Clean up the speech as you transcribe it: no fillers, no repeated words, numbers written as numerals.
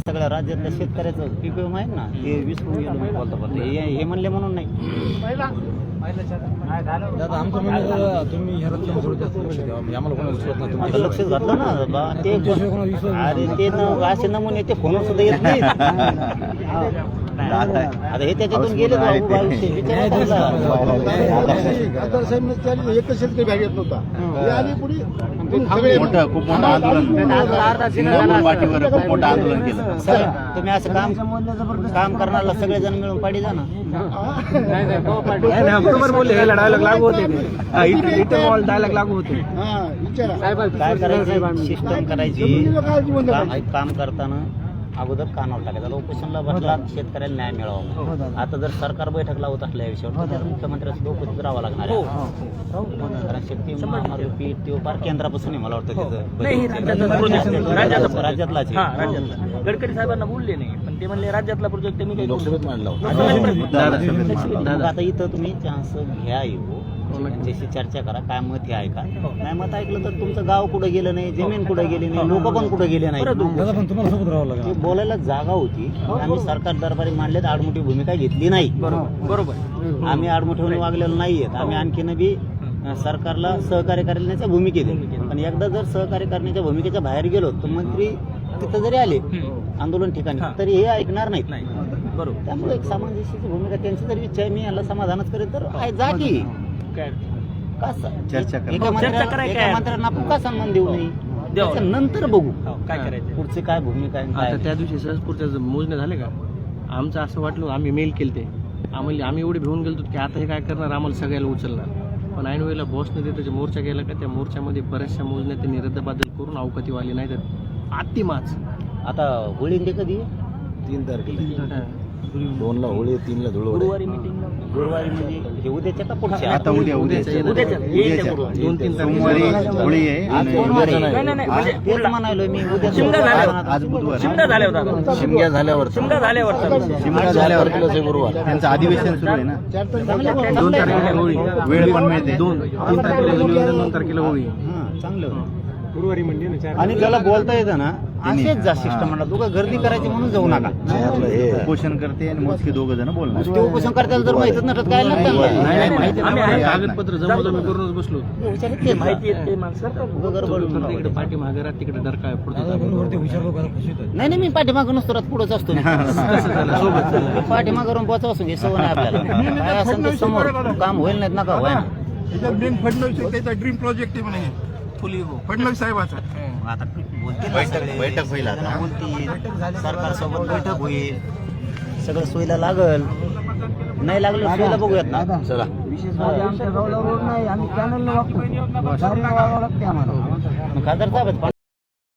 सगळ्या राज्यातल्या शेतकऱ्याचं पीक विमा आहे ना ते विसरून गेलो मी बोलता हे म्हणले म्हणून नाही. दादा आमचं म्हणणं तुम्ही ह्या रस्त्यावर थोडं जास्त लक्ष द्यावं. म्हणजे आम्हाला कोणी विश्वास नाही आता लक्ष घातलं ना बा ते अरे ते असे नमुने ते फोन सुद्धा येत नाही. आता हे त्याच्यातून गेले एकच शेतकरी भाग येत नव्हता खूप मोठं आंदोलन पाठीवर खूप मोठं आंदोलन केलं. सर तुम्ही असं काम करणारा सगळेजण मिळून पाडी जा ना. बरोबर बोलले. हे डायलॉग लागू होते डायलॉग लागू होते. काय करायचं सिस्टम करायची काम करताना अगोदर कानावर टाकायचं. उपोषणला बसला शेतकऱ्याला न्याय मिळावा. आता जर सरकार बैठक लावत असल्या विषयावर तर मुख्यमंत्र्यांचं उपस्थित राहावं लागणार आहे. कारण शेतकरी पीठ ते फार केंद्रापासून आहे मला वाटतं त्याचं राज्यातलाच गडकरी साहेबांना बोलले नाही पण ते म्हणले राज्यातला प्रोजेक्ट मी काही लोकसभेत मांडला आता इथं तुम्ही चान्स घ्या येऊ त्यांच्याशी चर्चा करा. काय मत हे ऐका. नाही मत ऐकलं तर तुमचं गाव कुठं गेलं नाही, जमीन कुठं गेली नाही, लोक पण कुठं गेले नाही. तुम्हाला सोबत राहावं लागेल. बोलायला जागा होती. आम्ही सरकार दरबारी मांडलेत आडमुठी भूमिका घेतली नाही. बरोबर आम्ही आडमुठीने वागलेलो नाहीयेत. आम्ही आणखीन बी सरकारला सहकार्य करण्याच्या भूमिकेत आहे. पण एकदा जर सहकार्य करण्याच्या भूमिकेच्या बाहेर गेलो तर मंत्री तिथं जरी आले आंदोलन ठिकाणी तरी हे ऐकणार नाहीत. बरोबर. त्यामुळे एक सामंजस्याची भूमिका त्यांची जरी इच्छा आहे मी याला समाधानच करेल तर जा की चर्चा एका मंत्र्यांना आपण का सन्मान देऊ नये. नंतर बघू काय करायचं पुढची काय भूमिका आहे. आता त्या दिवशी सहजपूरच्या मोजणे झाले का आमचं असं वाटलं आम्ही मेल केले ते आम्ही एवढे भिवून गेलो की आता हे काय करणार आम्हाला सगळ्याला उचलणार. पण ऐन वेळेला बॉसने ते त्याच्या मोर्चा गेला का त्या मोर्चामध्ये बऱ्याचशा मोजण्या त्यांनी रद्दबादल करून अवकातीवाले नाही तर अति माच. आता होळी ते कधी 3 तारखेला 2 ला होळी 3 ला धुळवड. गुरुवारी मीटिंग गुरुवारी म्हणजे हे उद्याच्या का पुढच्या. आता उद्याच्या सोमवारी होळी आहे. तेच म्हणायलो मी उद्या आज बुधवार शिमगा झाल्यावर शिमगा झाल्यावर गुरुवार त्यांचं अधिवेशन सुरू आहे ना. 2 तारखेला होळी वेळ पण मिळते. 2 तारखेला 2 तारखेला होळी. चांगलं आणि त्याला बोलता येतं ना असेच जा सिस्टम म्हणा. तुका गर्दी करायची म्हणून जाऊ नका. उपोषण करते आणि मोजके 2 जण बोलणार. ते उपोषण करताना जर माहितच नसत काय कागदपत्र जमा करूनच बसलो. माहिती येते माणसं तिकडे पाठीमागे राहत तिकडे डरकाय नाही मी पाठीमागं नसतो रात पुढेच असतो. पाठीमागून पोहोचव असून घे सवय नाही आपल्याला. काय असेल तर समोर काम होईल नाहीत नका व्हाय ना. फडणवीस त्याचा ड्रीम प्रोजेक्ट आहे म्हणे फडणवीस साहेबाचा. आता बैठक होईल आता. सरकार सोबत बैठक होईल. सगळं सोयीला लागल. नाही लागलं सोयीला बघूयात ना. चला मग खासदार साहेब